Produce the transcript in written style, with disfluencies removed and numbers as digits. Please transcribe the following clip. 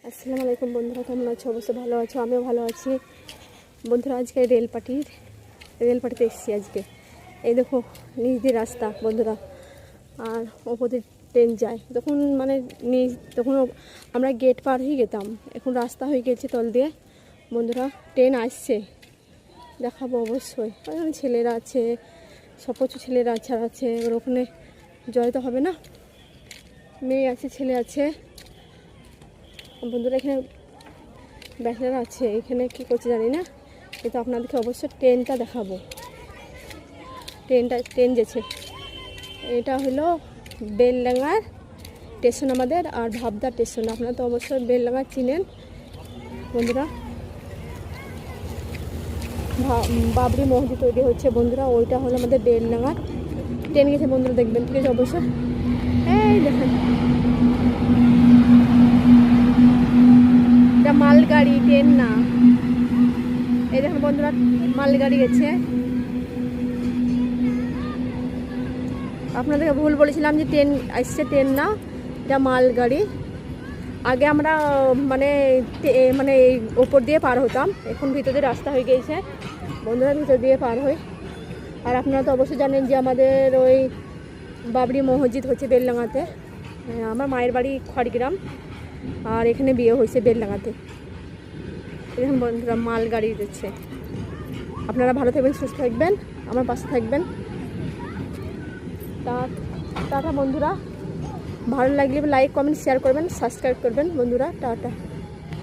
আসসালামু আলাইকুম বন্ধুরা, কেমন আছো? অবশ্যই ভালো আছো, আমিও ভালো আছি বন্ধুরা। আজকে রেলপাটিতে এসেছি আজকে। এই দেখো নিচ দিয়ে রাস্তা বন্ধুরা, আর ওপর দিয়ে ট্রেন যায়। তখন আমরা গেট পার হয়ে যেতাম, এখন রাস্তা হয়ে গেছে তল দিয়ে বন্ধুরা। ট্রেন আসছে, দেখাবো অবশ্যই। ওখানে ছেলেরা আছে, সব প্রচুর ছেলেরা আছে। এবার ওখানে জড়িত হবে না, মেয়ে আছে, ছেলে আছে বন্ধুরা। এখানে ব্যাচেলার আছে, এখানে কী করছে জানি না, কিন্তু আপনাদেরকে অবশ্যই ট্রেনটা দেখাবো। ট্রেন যেছে, এটা হলো বেলডাঙ্গার স্টেশন আমাদের, আর ভাবদার স্টেশন। আপনারা তো অবশ্যই বেলডাঙ্গা চিনেন বন্ধুরা। বাবরি মসজিদ তৈরি হচ্ছে বন্ধুরা, ওইটা হলো আমাদের বেলডাঙ্গার। ট্রেন গেছে বন্ধুরা, দেখবেন, ঠিক আছে অবশ্যই। এই দেখেন, এটা মালগাড়ি, ট্রেন না। এই দেখেন বন্ধুরা, মালগাড়ি গেছে। আপনাদেরকে ভুল বলেছিলাম যে ট্রেন আসছে, ট্রেন না, এটা মালগাড়ি। আগে আমরা মানে ওপর দিয়ে পার হতাম, এখন ভিতর দিয়ে রাস্তা হয়ে গিয়েছে বন্ধুরা, ভিতর দিয়ে পার হই। আর আপনারা তো অবশ্যই জানেন যে আমাদের ওই বাবরি মসজিদ হচ্ছে বেলডাঙ্গাতে। আমার মায়ের বাড়ি খড়গ্রাম, আর এখানে বিয়ে হয়েছে বেলডাঙ্গাতে। এখন বন্ধুরা মালগাড়ি দিচ্ছে। আপনারা ভালো থাকবেন, সুস্থ থাকবেন, আমার পাশে থাকবেন। টাটা বন্ধুরা, ভালো লাগলে লাইক কমেন্ট শেয়ার করবেন, সাবস্ক্রাইব করবেন বন্ধুরা। টাটা।